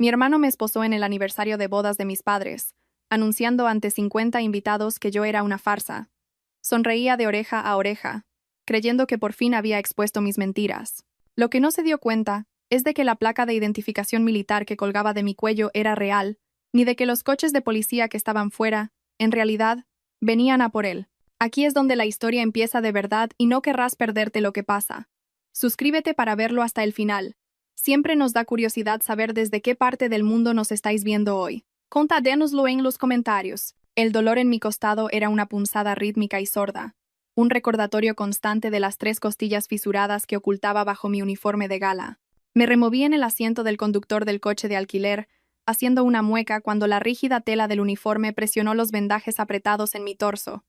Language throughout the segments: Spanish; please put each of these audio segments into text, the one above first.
Mi hermano me esposó en el aniversario de bodas de mis padres, anunciando ante 50 invitados que yo era una farsa. Sonreía de oreja a oreja, creyendo que por fin había expuesto mis mentiras. Lo que no se dio cuenta es de que la placa de identificación militar que colgaba de mi cuello era real, ni de que los coches de policía que estaban fuera, en realidad, venían a por él. Aquí es donde la historia empieza de verdad y no querrás perderte lo que pasa. Suscríbete para verlo hasta el final. Siempre nos da curiosidad saber desde qué parte del mundo nos estáis viendo hoy. Contádnoslo en los comentarios. El dolor en mi costado era una punzada rítmica y sorda, un recordatorio constante de las 3 costillas fisuradas que ocultaba bajo mi uniforme de gala. Me removí en el asiento del conductor del coche de alquiler, haciendo una mueca cuando la rígida tela del uniforme presionó los vendajes apretados en mi torso.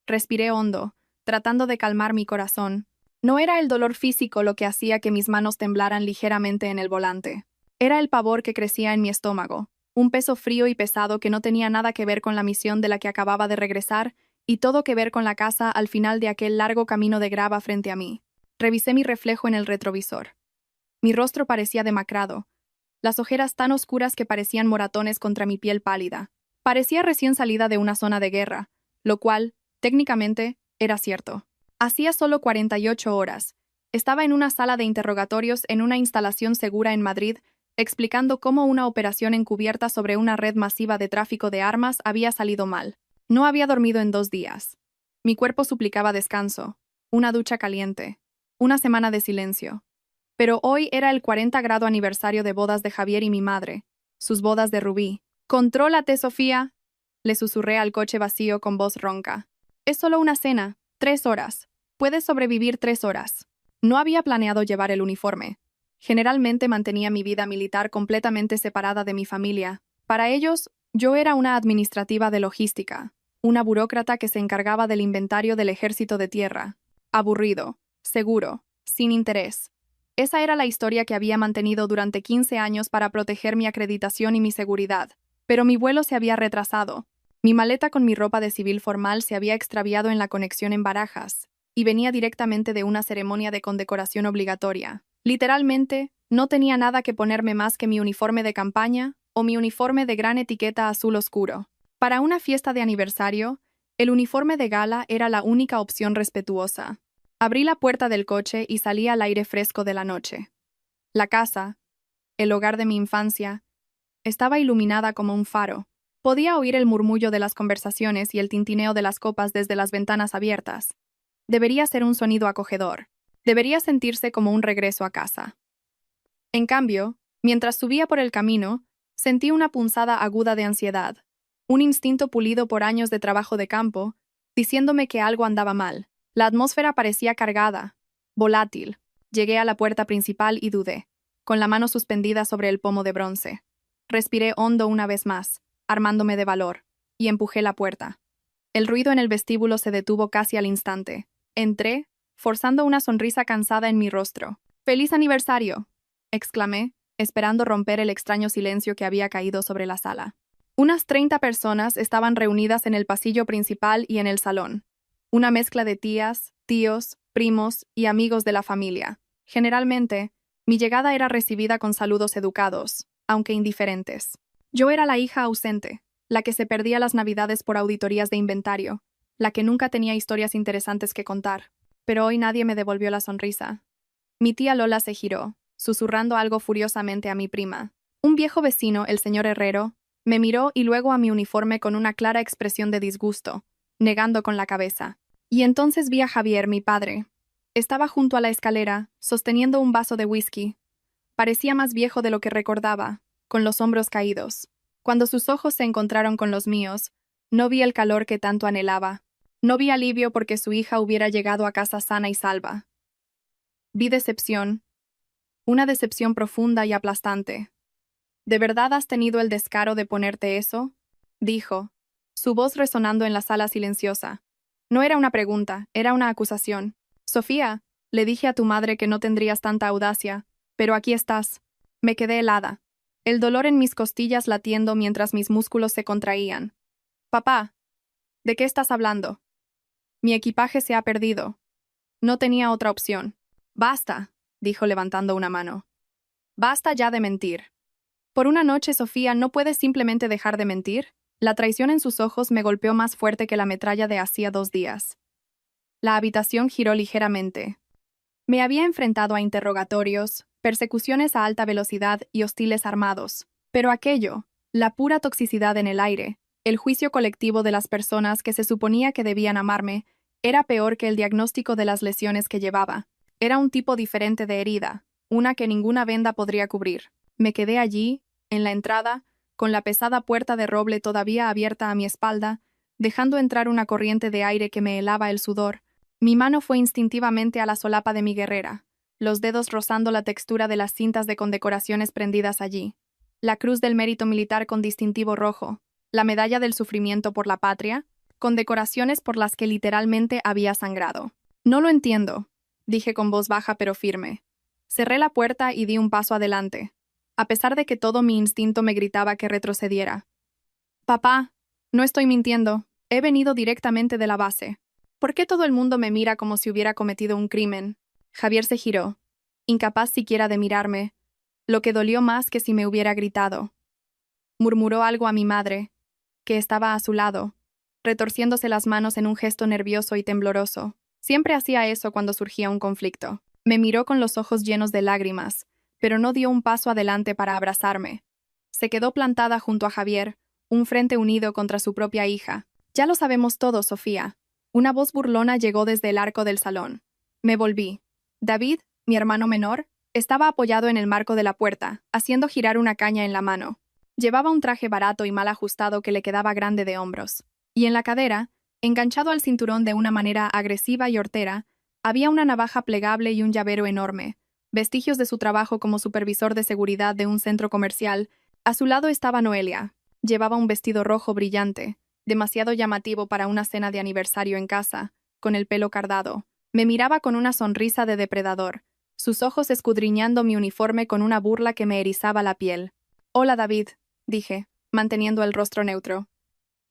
Respiré hondo, tratando de calmar mi corazón. No era el dolor físico lo que hacía que mis manos temblaran ligeramente en el volante. Era el pavor que crecía en mi estómago, un peso frío y pesado que no tenía nada que ver con la misión de la que acababa de regresar y todo que ver con la casa al final de aquel largo camino de grava frente a mí. Revisé mi reflejo en el retrovisor. Mi rostro parecía demacrado, las ojeras tan oscuras que parecían moratones contra mi piel pálida. Parecía recién salida de una zona de guerra, lo cual, técnicamente, era cierto. Hacía solo 48 horas. Estaba en una sala de interrogatorios en una instalación segura en Madrid, explicando cómo una operación encubierta sobre una red masiva de tráfico de armas había salido mal. No había dormido en 2 días. Mi cuerpo suplicaba descanso, una ducha caliente, una semana de silencio. Pero hoy era el 40 grado aniversario de bodas de Javier y mi madre, sus bodas de Rubí. «Contrólate, Sofía», le susurré al coche vacío con voz ronca. «Es solo una cena, 3 horas. Puedes sobrevivir 3 horas». No había planeado llevar el uniforme. Generalmente mantenía mi vida militar completamente separada de mi familia. Para ellos, yo era una administrativa de logística, una burócrata que se encargaba del inventario del ejército de tierra. Aburrido, seguro, sin interés. Esa era la historia que había mantenido durante 15 años para proteger mi acreditación y mi seguridad. Pero mi vuelo se había retrasado. Mi maleta con mi ropa de civil formal se había extraviado en la conexión en Barajas, y venía directamente de una ceremonia de condecoración obligatoria. Literalmente, no tenía nada que ponerme más que mi uniforme de campaña o mi uniforme de gran etiqueta azul oscuro. Para una fiesta de aniversario, el uniforme de gala era la única opción respetuosa. Abrí la puerta del coche y salí al aire fresco de la noche. La casa, el hogar de mi infancia, estaba iluminada como un faro. Podía oír el murmullo de las conversaciones y el tintineo de las copas desde las ventanas abiertas. Debería ser un sonido acogedor. Debería sentirse como un regreso a casa. En cambio, mientras subía por el camino, sentí una punzada aguda de ansiedad, un instinto pulido por años de trabajo de campo, diciéndome que algo andaba mal. La atmósfera parecía cargada, volátil. Llegué a la puerta principal y dudé, con la mano suspendida sobre el pomo de bronce. Respiré hondo una vez más, armándome de valor, y empujé la puerta. El ruido en el vestíbulo se detuvo casi al instante. Entré, forzando una sonrisa cansada en mi rostro. «¡Feliz aniversario!», exclamé, esperando romper el extraño silencio que había caído sobre la sala. Unas 30 personas estaban reunidas en el pasillo principal y en el salón. Una mezcla de tías, tíos, primos y amigos de la familia. Generalmente, mi llegada era recibida con saludos educados, aunque indiferentes. Yo era la hija ausente, la que se perdía las navidades por auditorías de inventario, la que nunca tenía historias interesantes que contar. Pero hoy nadie me devolvió la sonrisa. Mi tía Lola se giró, susurrando algo furiosamente a mi prima. Un viejo vecino, el señor Herrero, me miró y luego a mi uniforme con una clara expresión de disgusto, negando con la cabeza. Y entonces vi a Javier, mi padre. Estaba junto a la escalera, sosteniendo un vaso de whisky. Parecía más viejo de lo que recordaba, con los hombros caídos. Cuando sus ojos se encontraron con los míos, no vi el calor que tanto anhelaba. No vi alivio porque su hija hubiera llegado a casa sana y salva. Vi decepción, una decepción profunda y aplastante. «¿De verdad has tenido el descaro de ponerte eso?», dijo, su voz resonando en la sala silenciosa. No era una pregunta, era una acusación. «Sofía, le dije a tu madre que no tendrías tanta audacia, pero aquí estás». Me quedé helada, el dolor en mis costillas latiendo mientras mis músculos se contraían. «Papá, ¿de qué estás hablando? Mi equipaje se ha perdido». No tenía otra opción. «Basta», dijo levantando una mano. «Basta ya de mentir. Por una noche, Sofía, ¿no puedes simplemente dejar de mentir? La traición en sus ojos me golpeó más fuerte que la metralla de hacía 2 días. La habitación giró ligeramente. Me había enfrentado a interrogatorios, persecuciones a alta velocidad y hostiles armados. Pero aquello, la pura toxicidad en el aire, el juicio colectivo de las personas que se suponía que debían amarme, era peor que el diagnóstico de las lesiones que llevaba. Era un tipo diferente de herida, una que ninguna venda podría cubrir. Me quedé allí, en la entrada, con la pesada puerta de roble todavía abierta a mi espalda, dejando entrar una corriente de aire que me helaba el sudor. Mi mano fue instintivamente a la solapa de mi guerrera, los dedos rozando la textura de las cintas de condecoraciones prendidas allí. La cruz del mérito militar con distintivo rojo, la medalla del sufrimiento por la patria, condecoraciones por las que literalmente había sangrado. No lo entiendo, dije con voz baja pero firme. Cerré la puerta y di un paso adelante, a pesar de que todo mi instinto me gritaba que retrocediera. Papá, no estoy mintiendo, he venido directamente de la base. ¿Por qué todo el mundo me mira como si hubiera cometido un crimen? Javier se giró, incapaz siquiera de mirarme, lo que dolió más que si me hubiera gritado. Murmuró algo a mi madre, que estaba a su lado, retorciéndose las manos en un gesto nervioso y tembloroso. Siempre hacía eso cuando surgía un conflicto. Me miró con los ojos llenos de lágrimas, pero no dio un paso adelante para abrazarme. Se quedó plantada junto a Javier, un frente unido contra su propia hija. Ya lo sabemos todo, Sofía. Una voz burlona llegó desde el arco del salón. Me volví. David, mi hermano menor, estaba apoyado en el marco de la puerta, haciendo girar una caña en la mano. Llevaba un traje barato y mal ajustado que le quedaba grande de hombros. Y en la cadera, enganchado al cinturón de una manera agresiva y hortera, había una navaja plegable y un llavero enorme, vestigios de su trabajo como supervisor de seguridad de un centro comercial. A su lado estaba Noelia. Llevaba un vestido rojo brillante, demasiado llamativo para una cena de aniversario en casa, con el pelo cardado. Me miraba con una sonrisa de depredador, sus ojos escudriñando mi uniforme con una burla que me erizaba la piel. «Hola, David», dije, manteniendo el rostro neutro.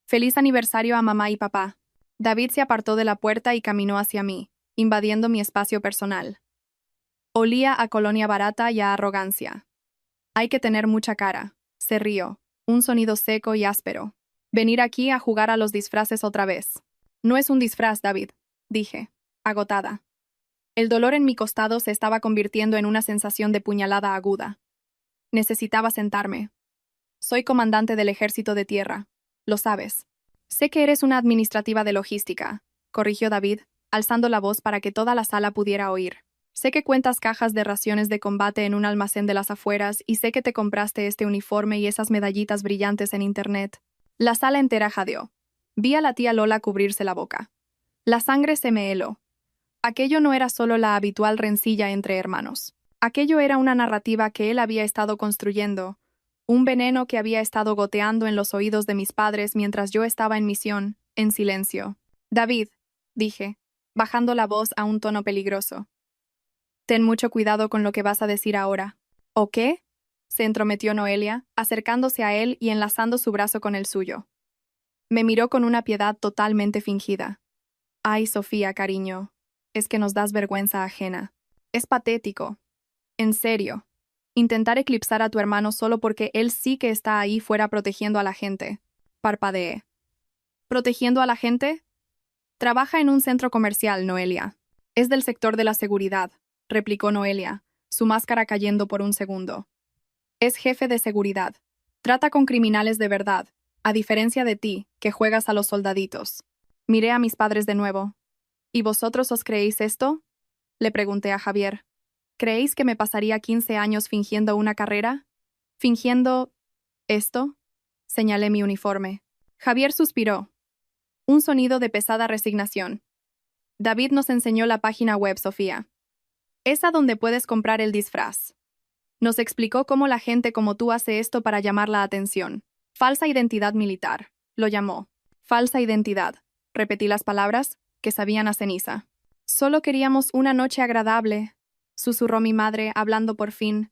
«Feliz aniversario a mamá y papá». David se apartó de la puerta y caminó hacia mí, invadiendo mi espacio personal. Olía a colonia barata y a arrogancia. «Hay que tener mucha cara», se rió, un sonido seco y áspero. «Venir aquí a jugar a los disfraces otra vez». «No es un disfraz, David», dije, agotada. El dolor en mi costado se estaba convirtiendo en una sensación de puñalada aguda. Necesitaba sentarme. «Soy comandante del ejército de tierra, lo sabes». «Sé que eres una administrativa de logística», corrigió David, alzando la voz para que toda la sala pudiera oír. «Sé que cuentas cajas de raciones de combate en un almacén de las afueras y sé que te compraste este uniforme y esas medallitas brillantes en internet». La sala entera jadeó. Vi a la tía Lola cubrirse la boca. La sangre se me heló. Aquello no era solo la habitual rencilla entre hermanos. Aquello era una narrativa que él había estado construyendo, un veneno que había estado goteando en los oídos de mis padres mientras yo estaba en misión, en silencio. «David», dije, bajando la voz a un tono peligroso. «Ten mucho cuidado con lo que vas a decir ahora». «¿O qué?», se entrometió Noelia, acercándose a él y enlazando su brazo con el suyo. Me miró con una piedad totalmente fingida. «Ay, Sofía, cariño, es que nos das vergüenza ajena. Es patético. En serio. Intentar eclipsar a tu hermano solo porque él sí que está ahí fuera protegiendo a la gente». Parpadeé. «¿Protegiendo a la gente?» «Trabaja en un centro comercial, Noelia. Es del sector de la seguridad», replicó Noelia, su máscara cayendo por un segundo. «Es jefe de seguridad. Trata con criminales de verdad, a diferencia de ti, que juegas a los soldaditos». Miré a mis padres de nuevo. «¿Y vosotros os creéis esto?», le pregunté a Javier. «¿Creéis que me pasaría 15 años fingiendo una carrera? ¿Fingiendo esto?», señalé mi uniforme. Javier suspiró. Un sonido de pesada resignación. «David nos enseñó la página web, Sofía. Es a donde puedes comprar el disfraz. Nos explicó cómo la gente como tú hace esto para llamar la atención. Falsa identidad militar», lo llamó. «Falsa identidad», repetí las palabras, que sabían a ceniza. «Solo queríamos una noche agradable», susurró mi madre, hablando por fin.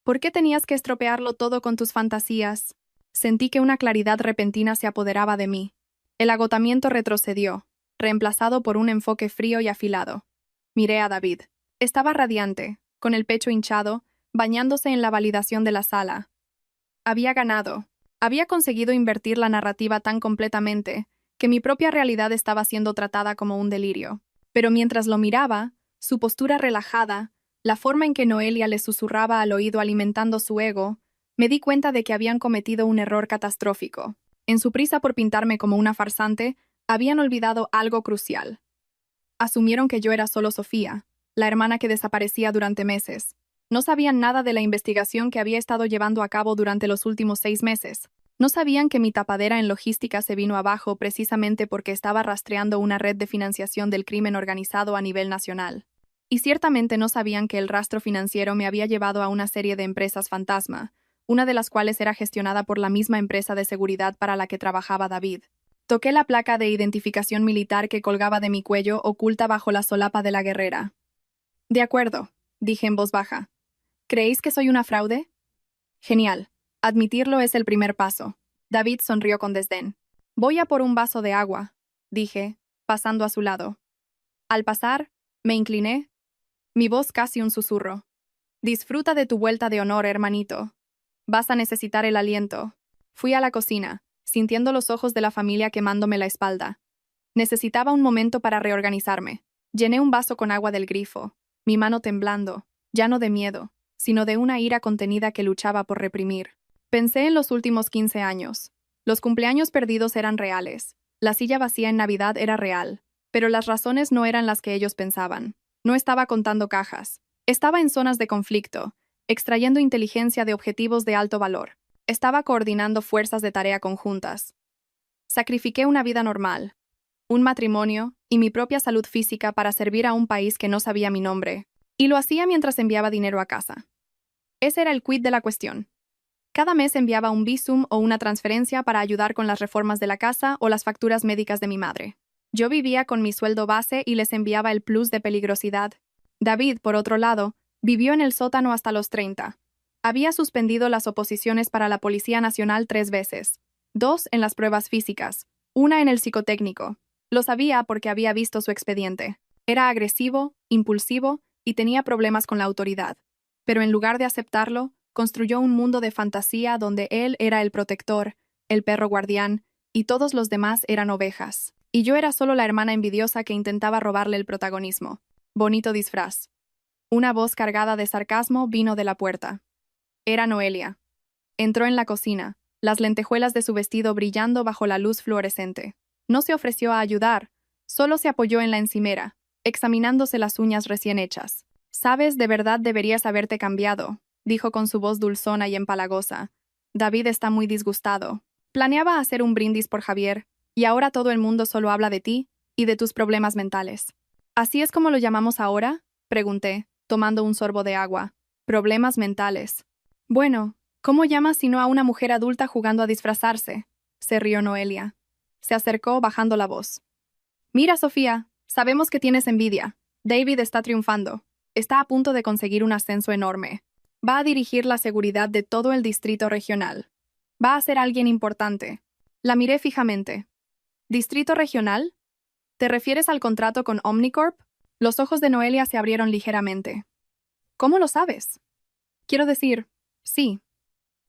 «¿Por qué tenías que estropearlo todo con tus fantasías?» Sentí que una claridad repentina se apoderaba de mí. El agotamiento retrocedió, reemplazado por un enfoque frío y afilado. Miré a David. Estaba radiante, con el pecho hinchado, bañándose en la validación de la sala. Había ganado. Había conseguido invertir la narrativa tan completamente que mi propia realidad estaba siendo tratada como un delirio. Pero mientras lo miraba, su postura relajada, la forma en que Noelia le susurraba al oído alimentando su ego, me di cuenta de que habían cometido un error catastrófico. En su prisa por pintarme como una farsante, habían olvidado algo crucial. Asumieron que yo era solo Sofía, la hermana que desaparecía durante meses. No sabían nada de la investigación que había estado llevando a cabo durante los últimos 6 meses. No sabían que mi tapadera en logística se vino abajo precisamente porque estaba rastreando una red de financiación del crimen organizado a nivel nacional. Y ciertamente no sabían que el rastro financiero me había llevado a una serie de empresas fantasma, una de las cuales era gestionada por la misma empresa de seguridad para la que trabajaba David. Toqué la placa de identificación militar que colgaba de mi cuello oculta bajo la solapa de la guerrera. De acuerdo, dije en voz baja. ¿Creéis que soy una fraude? Genial. Admitirlo es el primer paso. David sonrió con desdén. Voy a por un vaso de agua, dije, pasando a su lado. Al pasar, me incliné, mi voz casi un susurro. Disfruta de tu vuelta de honor, hermanito. Vas a necesitar el aliento. Fui a la cocina, sintiendo los ojos de la familia quemándome la espalda. Necesitaba un momento para reorganizarme. Llené un vaso con agua del grifo, mi mano temblando, ya no de miedo, sino de una ira contenida que luchaba por reprimir. Pensé en los últimos 15 años. Los cumpleaños perdidos eran reales. La silla vacía en Navidad era real. Pero las razones no eran las que ellos pensaban. No estaba contando cajas. Estaba en zonas de conflicto, extrayendo inteligencia de objetivos de alto valor. Estaba coordinando fuerzas de tarea conjuntas. Sacrifiqué una vida normal, un matrimonio y mi propia salud física para servir a un país que no sabía mi nombre. Y lo hacía mientras enviaba dinero a casa. Ese era el quid de la cuestión. Cada mes enviaba un Bizum o una transferencia para ayudar con las reformas de la casa o las facturas médicas de mi madre. Yo vivía con mi sueldo base y les enviaba el plus de peligrosidad. David, por otro lado, vivió en el sótano hasta los 30. Había suspendido las oposiciones para la Policía Nacional 3 veces. 2 en las pruebas físicas, 1 en el psicotécnico. Lo sabía porque había visto su expediente. Era agresivo, impulsivo y tenía problemas con la autoridad. Pero en lugar de aceptarlo, construyó un mundo de fantasía donde él era el protector, el perro guardián, y todos los demás eran ovejas. Y yo era solo la hermana envidiosa que intentaba robarle el protagonismo. Bonito disfraz. Una voz cargada de sarcasmo vino de la puerta. Era Noelia. Entró en la cocina, las lentejuelas de su vestido brillando bajo la luz fluorescente. No se ofreció a ayudar, solo se apoyó en la encimera, examinándose las uñas recién hechas. «Sabes, de verdad deberías haberte cambiado», dijo con su voz dulzona y empalagosa. «David está muy disgustado. Planeaba hacer un brindis por Javier, y ahora todo el mundo solo habla de ti y de tus problemas mentales». «¿Así es como lo llamamos ahora?», pregunté, tomando un sorbo de agua. «Problemas mentales». «Bueno, ¿cómo llamas sino a una mujer adulta jugando a disfrazarse?», se rió Noelia. Se acercó bajando la voz. «Mira, Sofía, sabemos que tienes envidia. David está triunfando. Está a punto de conseguir un ascenso enorme. Va a dirigir la seguridad de todo el distrito regional. Va a ser alguien importante». La miré fijamente. «¿Distrito regional? ¿Te refieres al contrato con Omnicorp?». Los ojos de Noelia se abrieron ligeramente. «¿Cómo lo sabes?». «Quiero decir, sí.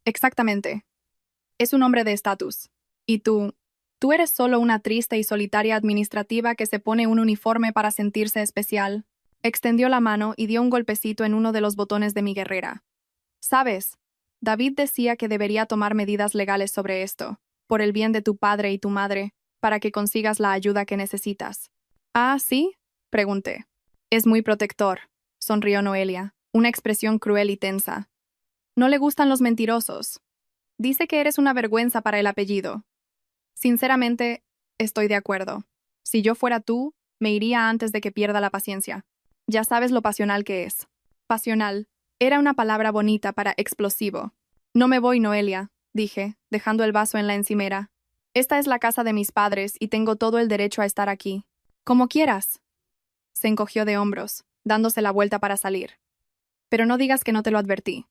Exactamente. Es un hombre de estatus. Y tú eres solo una triste y solitaria administrativa que se pone un uniforme para sentirse especial». Extendió la mano y dio un golpecito en uno de los botones de mi guerrera. «Sabes, David decía que debería tomar medidas legales sobre esto, por el bien de tu padre y tu madre, para que consigas la ayuda que necesitas». «¿Ah, sí?», pregunté. «Es muy protector», sonrió Noelia, una expresión cruel y tensa. «No le gustan los mentirosos. Dice que eres una vergüenza para el apellido». «Sinceramente, estoy de acuerdo. Si yo fuera tú, me iría antes de que pierda la paciencia. Ya sabes lo pasional que es». Pasional era una palabra bonita para explosivo. «No me voy, Noelia», dije, dejando el vaso en la encimera. «Esta es la casa de mis padres y tengo todo el derecho a estar aquí. Como quieras». Se encogió de hombros, dándose la vuelta para salir. «Pero no digas que no te lo advertí.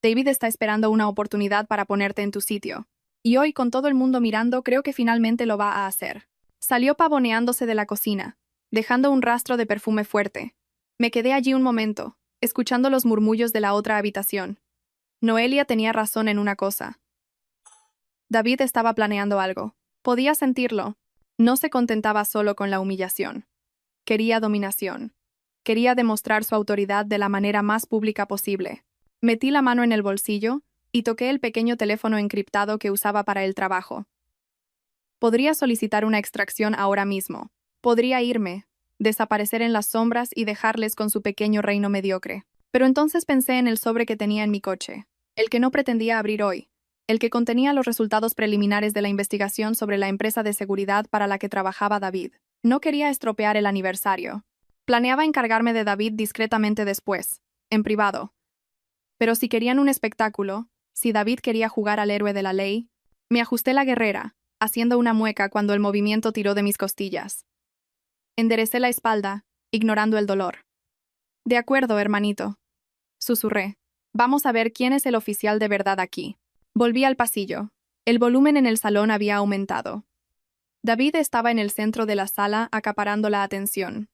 David está esperando una oportunidad para ponerte en tu sitio. Y hoy, con todo el mundo mirando, creo que finalmente lo va a hacer». Salió pavoneándose de la cocina, dejando un rastro de perfume fuerte. Me quedé allí un momento, escuchando los murmullos de la otra habitación. Noelia tenía razón en una cosa. David estaba planeando algo. Podía sentirlo. No se contentaba solo con la humillación. Quería dominación. Quería demostrar su autoridad de la manera más pública posible. Metí la mano en el bolsillo y toqué el pequeño teléfono encriptado que usaba para el trabajo. Podría solicitar una extracción ahora mismo. Podría irme, desaparecer en las sombras y dejarles con su pequeño reino mediocre. Pero entonces pensé en el sobre que tenía en mi coche, el que no pretendía abrir hoy, el que contenía los resultados preliminares de la investigación sobre la empresa de seguridad para la que trabajaba David. No quería estropear el aniversario. Planeaba encargarme de David discretamente después, en privado. Pero si querían un espectáculo, si David quería jugar al héroe de la ley, me ajusté la guerrera, haciendo una mueca cuando el movimiento tiró de mis costillas. Enderecé la espalda, ignorando el dolor. De acuerdo, hermanito. Susurré. Vamos a ver quién es el oficial de verdad aquí. Volví al pasillo. El volumen en el salón había aumentado. David estaba en el centro de la sala acaparando la atención.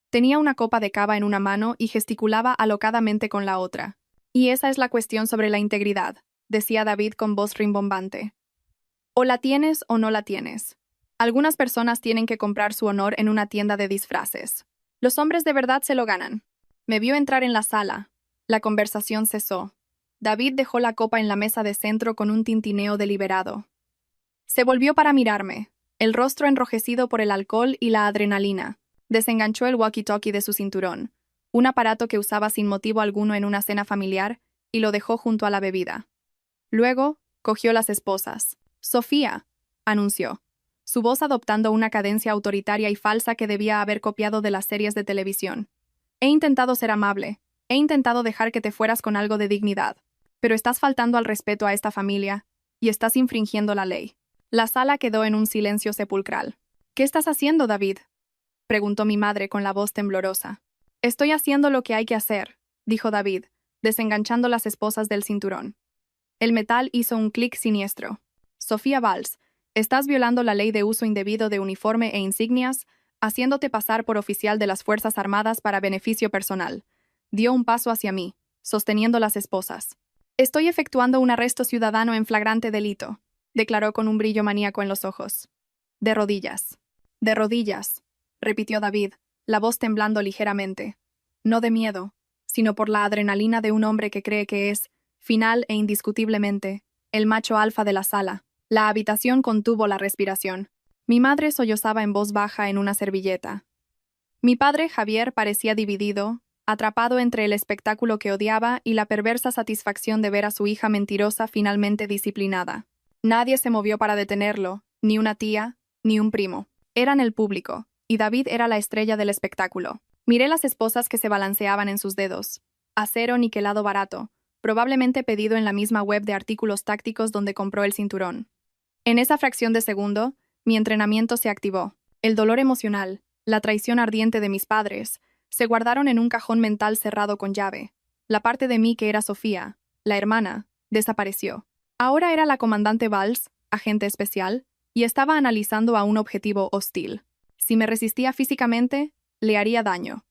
Tenía una copa de cava en una mano y gesticulaba alocadamente con la otra. Y esa es la cuestión sobre la integridad, decía David con voz rimbombante. O la tienes o no la tienes. Algunas personas tienen que comprar su honor en una tienda de disfraces. Los hombres de verdad se lo ganan. Me vio entrar en la sala. La conversación cesó. David dejó la copa en la mesa de centro con un tintineo deliberado. Se volvió para mirarme, el rostro enrojecido por el alcohol y la adrenalina. Desenganchó el walkie-talkie de su cinturón, un aparato que usaba sin motivo alguno en una cena familiar, y lo dejó junto a la bebida. Luego, cogió las esposas. «Sofía», anunció, su voz adoptando una cadencia autoritaria y falsa que debía haber copiado de las series de televisión. «He intentado ser amable. He intentado dejar que te fueras con algo de dignidad. Pero estás faltando al respeto a esta familia, y estás infringiendo la ley». La sala quedó en un silencio sepulcral. «¿Qué estás haciendo, David?», preguntó mi madre con la voz temblorosa. «Estoy haciendo lo que hay que hacer», dijo David, desenganchando las esposas del cinturón. El metal hizo un clic siniestro. «Sofía Valls, estás violando la ley de uso indebido de uniforme e insignias, haciéndote pasar por oficial de las Fuerzas Armadas para beneficio personal». Dio un paso hacia mí, sosteniendo las esposas. «Estoy efectuando un arresto ciudadano en flagrante delito», declaró con un brillo maníaco en los ojos. «De rodillas». «De rodillas», repitió David, la voz temblando ligeramente. No de miedo, sino por la adrenalina de un hombre que cree que es, final e indiscutiblemente, el macho alfa de la sala. La habitación contuvo la respiración. Mi madre sollozaba en voz baja en una servilleta. Mi padre, Javier, parecía dividido, atrapado entre el espectáculo que odiaba y la perversa satisfacción de ver a su hija mentirosa finalmente disciplinada. Nadie se movió para detenerlo, ni una tía, ni un primo. Eran el público, y David era la estrella del espectáculo. Miré las esposas que se balanceaban en sus dedos. Acero niquelado barato, probablemente pedido en la misma web de artículos tácticos donde compró el cinturón. En esa fracción de segundo, mi entrenamiento se activó. El dolor emocional, la traición ardiente de mis padres, se guardaron en un cajón mental cerrado con llave. La parte de mí que era Sofía, la hermana, desapareció. Ahora era la comandante Valls, agente especial, y estaba analizando a un objetivo hostil. Si me resistía físicamente, le haría daño.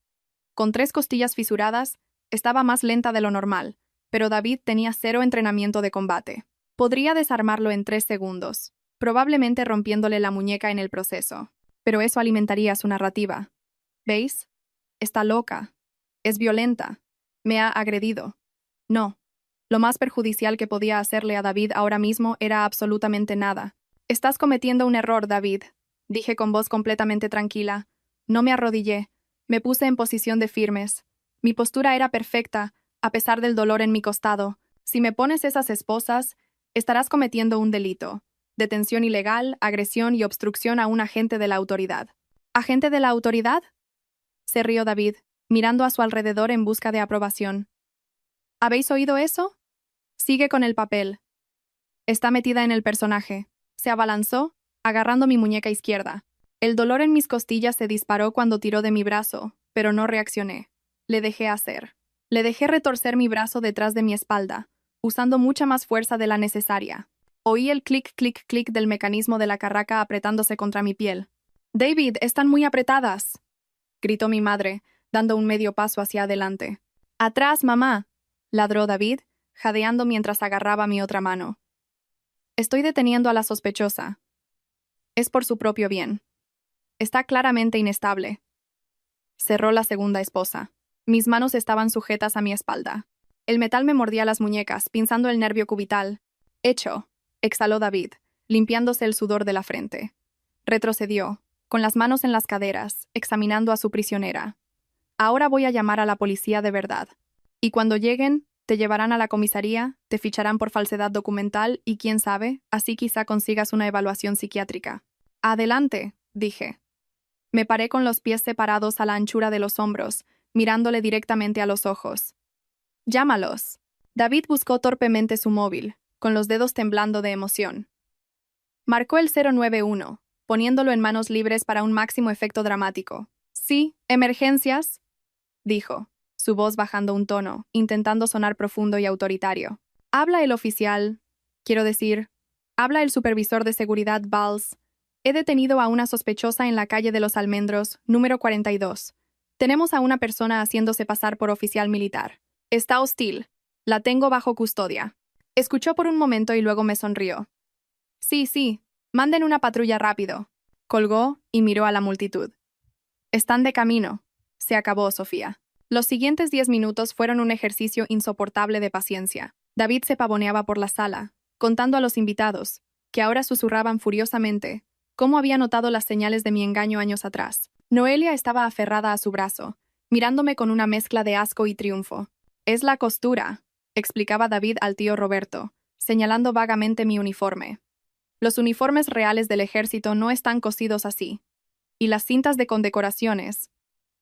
Con 3 costillas fisuradas, estaba más lenta de lo normal, pero David tenía 0 entrenamiento de combate. Podría desarmarlo en 3 segundos, probablemente rompiéndole la muñeca en el proceso. Pero eso alimentaría su narrativa. ¿Veis? Está loca. Es violenta. Me ha agredido. No. Lo más perjudicial que podía hacerle a David ahora mismo era absolutamente nada. «Estás cometiendo un error, David», dije con voz completamente tranquila. No me arrodillé. Me puse en posición de firmes. Mi postura era perfecta, a pesar del dolor en mi costado. Si me pones esas esposas, estarás cometiendo un delito. Detención ilegal, agresión y obstrucción a un agente de la autoridad. ¿Agente de la autoridad?, se rió David, mirando a su alrededor en busca de aprobación. ¿Habéis oído eso? Sigue con el papel. Está metida en el personaje. Se abalanzó, agarrando mi muñeca izquierda. El dolor en mis costillas se disparó cuando tiró de mi brazo, pero no reaccioné. Le dejé hacer. Le dejé retorcer mi brazo detrás de mi espalda, usando mucha más fuerza de la necesaria. Oí el clic, clic, clic del mecanismo de la carraca apretándose contra mi piel. «David, están muy apretadas», gritó mi madre, dando un medio paso hacia adelante. «¡Atrás, mamá!», ladró David, jadeando mientras agarraba mi otra mano. Estoy deteniendo a la sospechosa. Es por su propio bien. Está claramente inestable. Cerró la segunda esposa. Mis manos estaban sujetas a mi espalda. El metal me mordía las muñecas, pinzando el nervio cubital. Hecho, exhaló David, limpiándose el sudor de la frente. Retrocedió, con las manos en las caderas, examinando a su prisionera. Ahora voy a llamar a la policía de verdad. Y cuando lleguen, te llevarán a la comisaría, te ficharán por falsedad documental y quién sabe, así quizá consigas una evaluación psiquiátrica. Adelante, dije. Me paré con los pies separados a la anchura de los hombros, mirándole directamente a los ojos. Llámalos. David buscó torpemente su móvil, con los dedos temblando de emoción. Marcó el 091, poniéndolo en manos libres para un máximo efecto dramático. Sí, emergencias, dijo, su voz bajando un tono, intentando sonar profundo y autoritario. Habla el oficial, quiero decir, habla el supervisor de seguridad Valls. He detenido a una sospechosa en la calle de los Almendros, número 42. Tenemos a una persona haciéndose pasar por oficial militar. Está hostil. La tengo bajo custodia. Escuchó por un momento y luego me sonrió. Sí, manden una patrulla rápido. Colgó y miró a la multitud. Están de camino. Se acabó, Sofía. Los siguientes 10 minutos fueron un ejercicio insoportable de paciencia. David se pavoneaba por la sala, contando a los invitados, que ahora susurraban furiosamente, cómo había notado las señales de mi engaño años atrás. Noelia estaba aferrada a su brazo, mirándome con una mezcla de asco y triunfo. Es la costura, explicaba David al tío Roberto, señalando vagamente mi uniforme. Los uniformes reales del ejército no están cosidos así. Y las cintas de condecoraciones.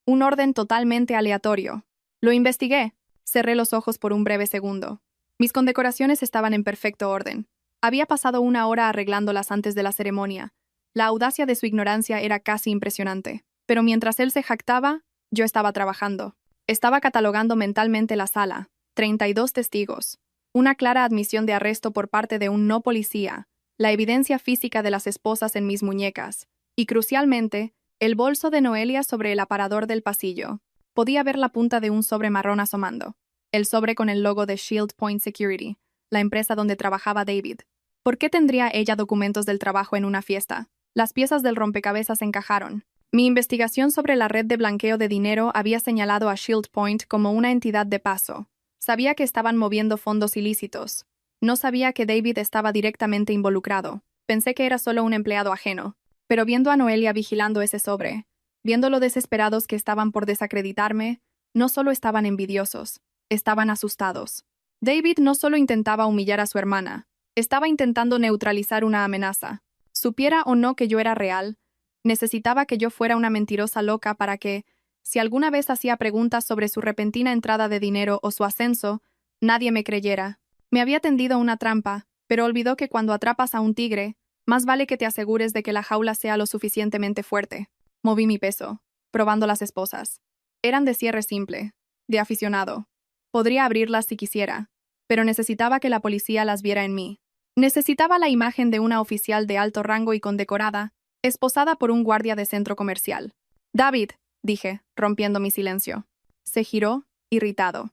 Un orden totalmente aleatorio. Lo investigué. Cerré los ojos por un breve segundo. Mis condecoraciones estaban en perfecto orden. Había pasado una hora arreglándolas antes de la ceremonia. La audacia de su ignorancia era casi impresionante. Pero mientras él se jactaba, yo estaba trabajando. Estaba catalogando mentalmente la sala. 32 testigos. Una clara admisión de arresto por parte de un no policía. La evidencia física de las esposas en mis muñecas. Y crucialmente, el bolso de Noelia sobre el aparador del pasillo. Podía ver la punta de un sobre marrón asomando. El sobre con el logo de Shield Point Security, la empresa donde trabajaba David. ¿Por qué tendría ella documentos del trabajo en una fiesta? Las piezas del rompecabezas encajaron. Mi investigación sobre la red de blanqueo de dinero había señalado a Shield Point como una entidad de paso. Sabía que estaban moviendo fondos ilícitos. No sabía que David estaba directamente involucrado. Pensé que era solo un empleado ajeno. Pero viendo a Noelia vigilando ese sobre, viendo lo desesperados que estaban por desacreditarme, no solo estaban envidiosos, estaban asustados. David no solo intentaba humillar a su hermana, estaba intentando neutralizar una amenaza. Supiera o no que yo era real, necesitaba que yo fuera una mentirosa loca para que, si alguna vez hacía preguntas sobre su repentina entrada de dinero o su ascenso, nadie me creyera. Me había tendido una trampa, pero olvidó que cuando atrapas a un tigre, más vale que te asegures de que la jaula sea lo suficientemente fuerte. Moví mi peso, probando las esposas. Eran de cierre simple, de aficionado. Podría abrirlas si quisiera, pero necesitaba que la policía las viera en mí. Necesitaba la imagen de una oficial de alto rango y condecorada, esposada por un guardia de centro comercial. David, dije, rompiendo mi silencio. Se giró, irritado.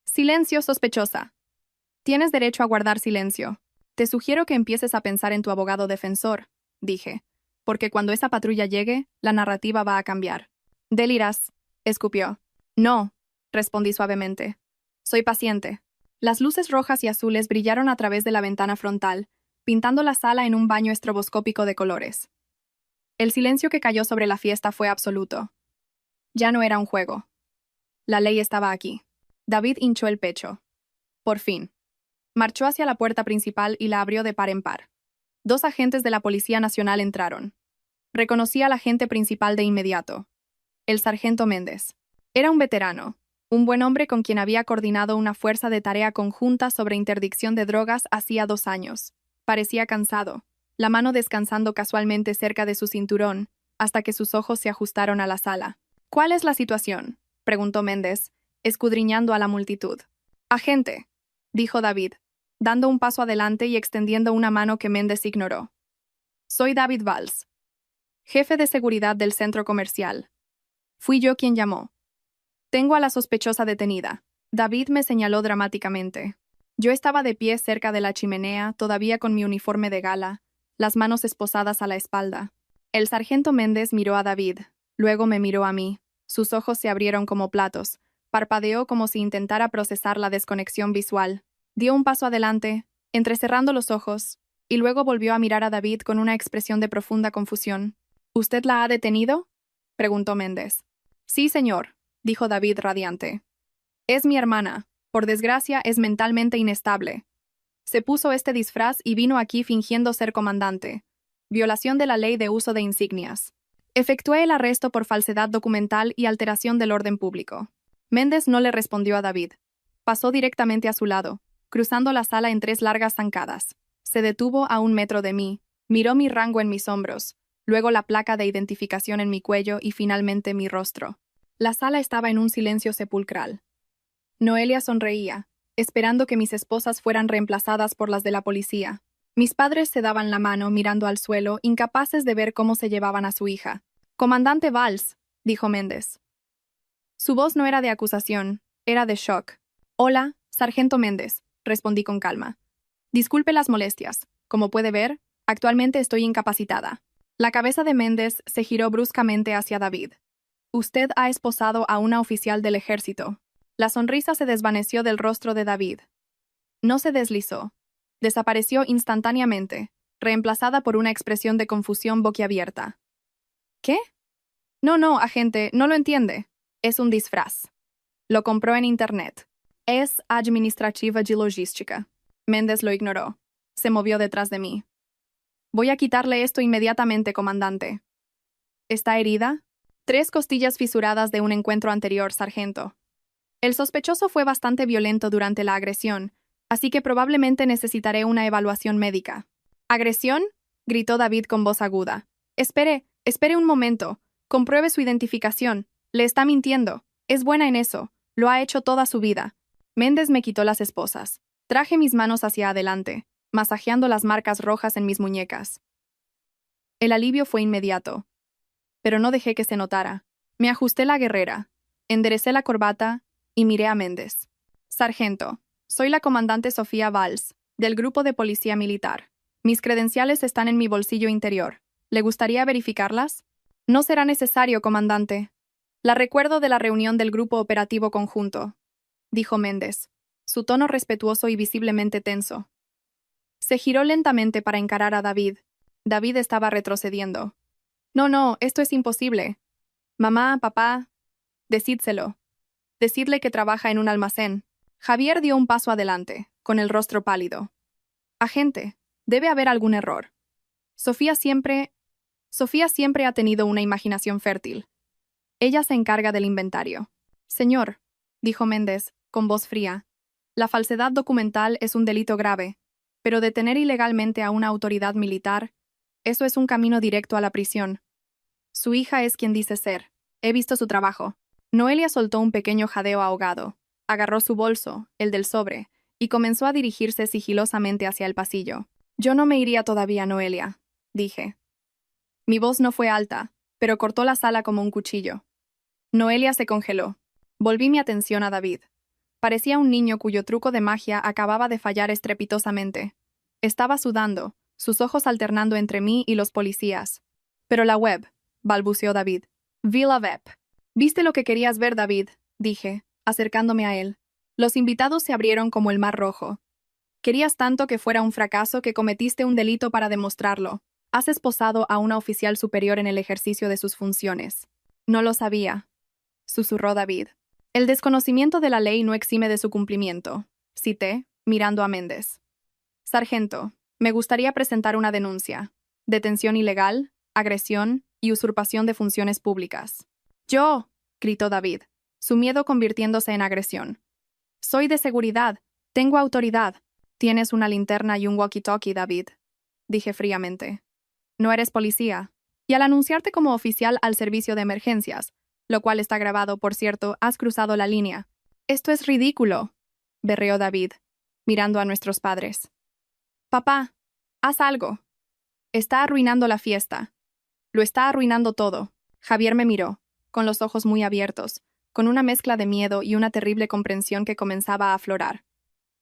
Silencio, sospechosa. Tienes derecho a guardar silencio. Te sugiero que empieces a pensar en tu abogado defensor, dije, porque cuando esa patrulla llegue, la narrativa va a cambiar. Delirás, escupió. No, respondí suavemente. Soy paciente. Las luces rojas y azules brillaron a través de la ventana frontal, pintando la sala en un baño estroboscópico de colores. El silencio que cayó sobre la fiesta fue absoluto. Ya no era un juego. La ley estaba aquí. David hinchó el pecho. Por fin. Marchó hacia la puerta principal y la abrió de par en par. 2 agentes de la Policía Nacional entraron. Reconocí al agente principal de inmediato. El sargento Méndez. Era un veterano, un buen hombre con quien había coordinado una fuerza de tarea conjunta sobre interdicción de drogas hacía 2 años. Parecía cansado, la mano descansando casualmente cerca de su cinturón, hasta que sus ojos se ajustaron a la sala. ¿Cuál es la situación?, preguntó Méndez, escudriñando a la multitud. Agente, dijo David, dando un paso adelante y extendiendo una mano que Méndez ignoró. Soy David Valls, jefe de seguridad del centro comercial. Fui yo quien llamó. Tengo a la sospechosa detenida. David me señaló dramáticamente. Yo estaba de pie cerca de la chimenea, todavía con mi uniforme de gala, las manos esposadas a la espalda. El sargento Méndez miró a David, luego me miró a mí. Sus ojos se abrieron como platos, parpadeó como si intentara procesar la desconexión visual. Dio un paso adelante, entrecerrando los ojos, y luego volvió a mirar a David con una expresión de profunda confusión. ¿Usted la ha detenido?, preguntó Méndez. Sí, señor, dijo David radiante. Es mi hermana. Por desgracia, es mentalmente inestable. Se puso este disfraz y vino aquí fingiendo ser comandante. Violación de la ley de uso de insignias. Efectué el arresto por falsedad documental y alteración del orden público. Méndez no le respondió a David. Pasó directamente a su lado, cruzando la sala en 3 largas zancadas. Se detuvo a 1 metro de mí, miró mi rango en mis hombros, luego la placa de identificación en mi cuello y finalmente mi rostro. La sala estaba en un silencio sepulcral. Noelia sonreía, esperando que mis esposas fueran reemplazadas por las de la policía. Mis padres se daban la mano mirando al suelo, incapaces de ver cómo se llevaban a su hija. «Comandante Valls», dijo Méndez. Su voz no era de acusación, era de shock. «Hola, sargento Méndez», respondí con calma. «Disculpe las molestias. Como puede ver, actualmente estoy incapacitada». La cabeza de Méndez se giró bruscamente hacia David. «Usted ha esposado a una oficial del ejército». La sonrisa se desvaneció del rostro de David. No se deslizó. Desapareció instantáneamente, reemplazada por una expresión de confusión boquiabierta. ¿Qué? No, agente, no lo entiende. Es un disfraz. Lo compró en internet. Es administrativa y logística. Méndez lo ignoró. Se movió detrás de mí. Voy a quitarle esto inmediatamente, comandante. ¿Está herida? 3 costillas fisuradas de un encuentro anterior, sargento. El sospechoso fue bastante violento durante la agresión, así que probablemente necesitaré una evaluación médica. ¿Agresión?, gritó David con voz aguda. Espere un momento. Compruebe su identificación. Le está mintiendo. Es buena en eso. Lo ha hecho toda su vida. Méndez me quitó las esposas. Traje mis manos hacia adelante, masajeando las marcas rojas en mis muñecas. El alivio fue inmediato. Pero no dejé que se notara. Me ajusté la guerrera, enderecé la corbata y miré a Méndez. Sargento, soy la comandante Sofía Valls, del Grupo de Policía Militar. Mis credenciales están en mi bolsillo interior. ¿Le gustaría verificarlas? No será necesario, comandante. La recuerdo de la reunión del Grupo Operativo Conjunto, dijo Méndez, su tono respetuoso y visiblemente tenso. Se giró lentamente para encarar a David. David estaba retrocediendo. No, esto es imposible. Mamá, papá, decídselo. Decidle que trabaja en un almacén. Javier dio un paso adelante, con el rostro pálido. Agente, debe haber algún error. Sofía siempre ha tenido una imaginación fértil. Ella se encarga del inventario. Señor, dijo Méndez, con voz fría, la falsedad documental es un delito grave, pero detener ilegalmente a una autoridad militar, eso es un camino directo a la prisión. Su hija es quien dice ser. He visto su trabajo. Noelia soltó un pequeño jadeo ahogado, agarró su bolso, el del sobre, y comenzó a dirigirse sigilosamente hacia el pasillo. Yo no me iría todavía, Noelia, dije. Mi voz no fue alta, pero cortó la sala como un cuchillo. Noelia se congeló. Volví mi atención a David. Parecía un niño cuyo truco de magia acababa de fallar estrepitosamente. Estaba sudando, sus ojos alternando entre mí y los policías. Pero la web, balbuceó David. Vi la web. ¿Viste lo que querías ver, David?, dije, acercándome a él. Los invitados se abrieron como el mar rojo. Querías tanto que fuera un fracaso que cometiste un delito para demostrarlo. Has esposado a una oficial superior en el ejercicio de sus funciones. No lo sabía, susurró David. El desconocimiento de la ley no exime de su cumplimiento, cité, mirando a Méndez. Sargento, me gustaría presentar una denuncia. Detención ilegal, agresión y usurpación de funciones públicas. ¡Yo!, gritó David, su miedo convirtiéndose en agresión. Soy de seguridad, tengo autoridad. Tienes una linterna y un walkie-talkie, David, dije fríamente. No eres policía, y al anunciarte como oficial al servicio de emergencias, lo cual está grabado, por cierto, has cruzado la línea. Esto es ridículo, berreó David, mirando a nuestros padres. Papá, haz algo. Está arruinando la fiesta. Lo está arruinando todo. Javier me miró, con los ojos muy abiertos, con una mezcla de miedo y una terrible comprensión que comenzaba a aflorar.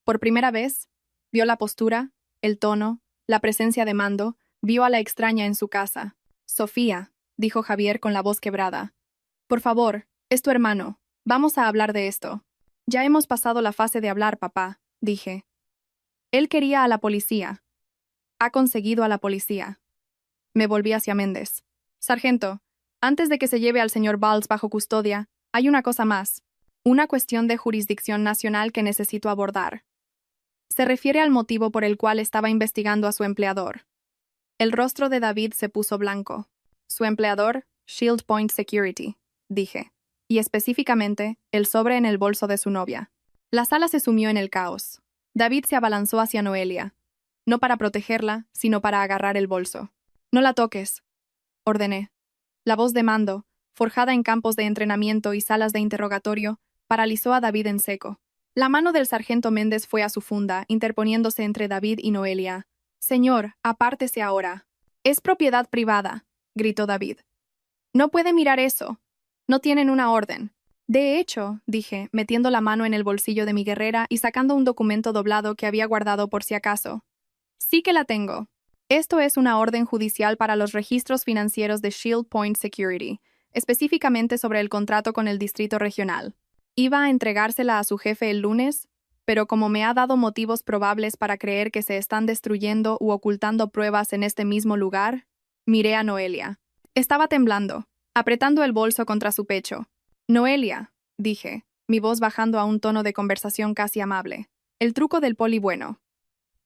Por primera vez, vio la postura, el tono, la presencia de mando, vio a la extraña en su casa. Sofía, dijo Javier con la voz quebrada. Por favor, es tu hermano. Vamos a hablar de esto. Ya hemos pasado la fase de hablar, papá, dije. Él quería a la policía. Ha conseguido a la policía. Me volví hacia Méndez. Sargento, antes de que se lleve al señor Valls bajo custodia, hay una cosa más. Una cuestión de jurisdicción nacional que necesito abordar. Se refiere al motivo por el cual estaba investigando a su empleador. El rostro de David se puso blanco. Su empleador, Shield Point Security, dije. Y específicamente, el sobre en el bolso de su novia. La sala se sumió en el caos. David se abalanzó hacia Noelia. No para protegerla, sino para agarrar el bolso. No la toques, ordené. La voz de mando, forjada en campos de entrenamiento y salas de interrogatorio, paralizó a David en seco. La mano del sargento Méndez fue a su funda, interponiéndose entre David y Noelia. Señor, apártese ahora. Es propiedad privada, gritó David. No puede mirar eso. No tienen una orden. De hecho, dije, metiendo la mano en el bolsillo de mi guerrera y sacando un documento doblado que había guardado por si acaso. Sí que la tengo. Esto es una orden judicial para los registros financieros de Shield Point Security, específicamente sobre el contrato con el distrito regional. Iba a entregársela a su jefe el lunes, pero como me ha dado motivos probables para creer que se están destruyendo u ocultando pruebas en este mismo lugar, miré a Noelia. Estaba temblando, apretando el bolso contra su pecho. Noelia, dije, mi voz bajando a un tono de conversación casi amable. El truco del poli bueno.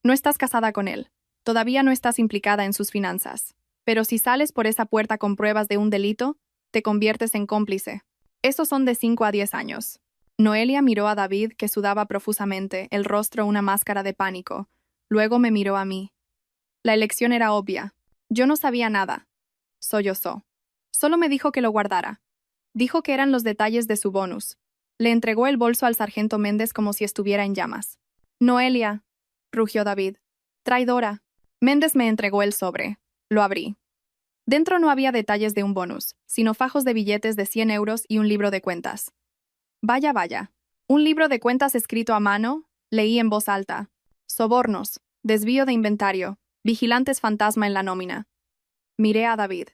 No estás casada con él. Todavía no estás implicada en sus finanzas. Pero si sales por esa puerta con pruebas de un delito, te conviertes en cómplice. Esos son de 5 a 10 años. Noelia miró a David, que sudaba profusamente, el rostro una máscara de pánico. Luego me miró a mí. La elección era obvia. Yo no sabía nada. Sollozó. Solo me dijo que lo guardara. Dijo que eran los detalles de su bonus. Le entregó el bolso al sargento Méndez como si estuviera en llamas. Noelia, rugió David. Traidora. Méndez me entregó el sobre. Lo abrí. Dentro no había detalles de un bonus, sino fajos de billetes de 100 euros y un libro de cuentas. Vaya, vaya. Un libro de cuentas escrito a mano, leí en voz alta. Sobornos, desvío de inventario, vigilantes fantasma en la nómina. Miré a David.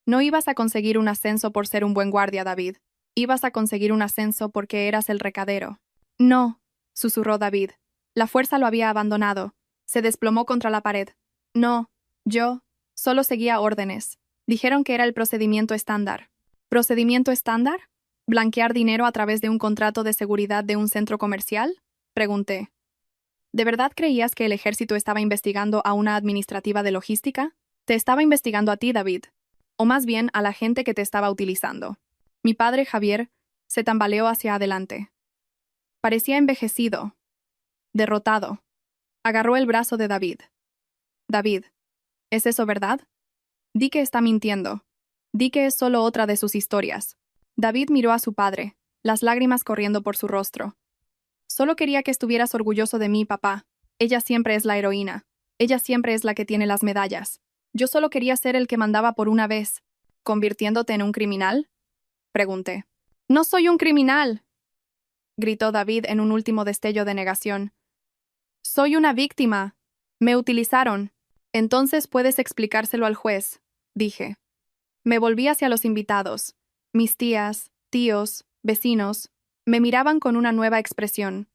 No ibas a conseguir un ascenso por ser un buen guardia, David. Ibas a conseguir un ascenso porque eras el recadero. No, susurró David. La fuerza lo había abandonado. Se desplomó contra la pared. No, yo solo seguía órdenes. Dijeron que era el procedimiento estándar. ¿Procedimiento estándar? ¿Blanquear dinero a través de un contrato de seguridad de un centro comercial? Pregunté. ¿De verdad creías que el ejército estaba investigando a una administrativa de logística? Te estaba investigando a ti, David. O más bien a la gente que te estaba utilizando. Mi padre, Javier, se tambaleó hacia adelante. Parecía envejecido. Derrotado. Agarró el brazo de David. David, ¿es eso verdad? Di que está mintiendo. Di que es solo otra de sus historias. David miró a su padre, las lágrimas corriendo por su rostro. Solo quería que estuvieras orgulloso de mí, papá. Ella siempre es la heroína. Ella siempre es la que tiene las medallas. Yo solo quería ser el que mandaba por una vez. ¿Convirtiéndote en un criminal? Pregunté. ¡No soy un criminal!, gritó David en un último destello de negación. Soy una víctima. Me utilizaron. Entonces puedes explicárselo al juez, dije. Me volví hacia los invitados. Mis tías, tíos, vecinos, me miraban con una nueva expresión.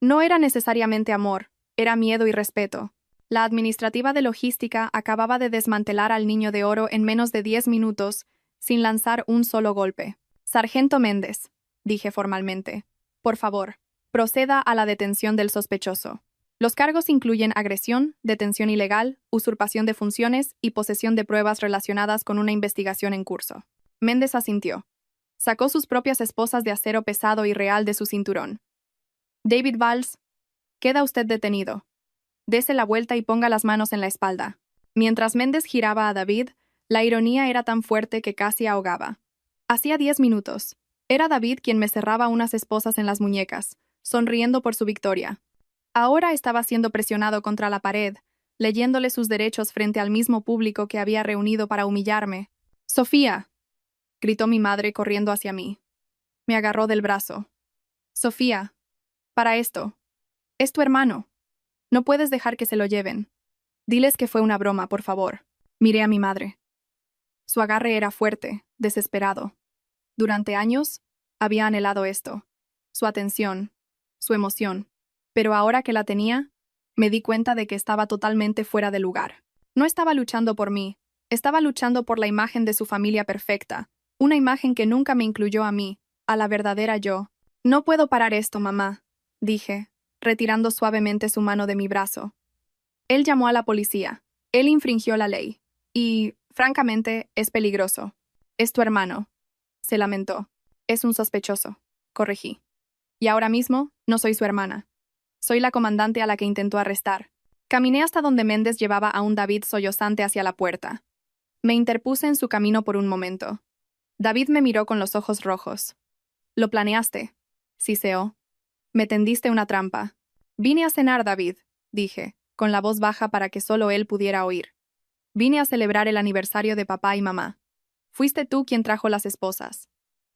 No era necesariamente amor, era miedo y respeto. La administrativa de logística acababa de desmantelar al Niño de Oro en menos de 10 minutos, sin lanzar un solo golpe. Sargento Méndez, dije formalmente, por favor, proceda a la detención del sospechoso. Los cargos incluyen agresión, detención ilegal, usurpación de funciones y posesión de pruebas relacionadas con una investigación en curso. Méndez asintió. Sacó sus propias esposas de acero pesado y real de su cinturón. David Valls, queda usted detenido. Dese la vuelta y ponga las manos en la espalda. Mientras Méndez giraba a David, la ironía era tan fuerte que casi ahogaba. Hacía 10 minutos. Era David quien me cerraba unas esposas en las muñecas, sonriendo por su victoria. Ahora estaba siendo presionado contra la pared, leyéndole sus derechos frente al mismo público que había reunido para humillarme. «Sofía», gritó mi madre corriendo hacia mí. Me agarró del brazo. «Sofía, para esto». Es tu hermano. No puedes dejar que se lo lleven. Diles que fue una broma, por favor. Miré a mi madre. Su agarre era fuerte, desesperado. Durante años, había anhelado esto. Su atención, su emoción. Pero ahora que la tenía, me di cuenta de que estaba totalmente fuera de lugar. No estaba luchando por mí, estaba luchando por la imagen de su familia perfecta, una imagen que nunca me incluyó a mí, a la verdadera yo. No puedo parar esto, mamá, dije, retirando suavemente su mano de mi brazo. Él llamó a la policía. Él infringió la ley. Y, francamente, es peligroso. Es tu hermano. Se lamentó. Es un sospechoso. Corregí. Y ahora mismo, no soy su hermana. Soy la comandante a la que intentó arrestar. Caminé hasta donde Méndez llevaba a un David sollozante hacia la puerta. Me interpuse en su camino por un momento. David me miró con los ojos rojos. «Lo planeaste», siseó. «Me tendiste una trampa». «Vine a cenar, David», dije, con la voz baja para que solo él pudiera oír. «Vine a celebrar el aniversario de papá y mamá. Fuiste tú quien trajo las esposas.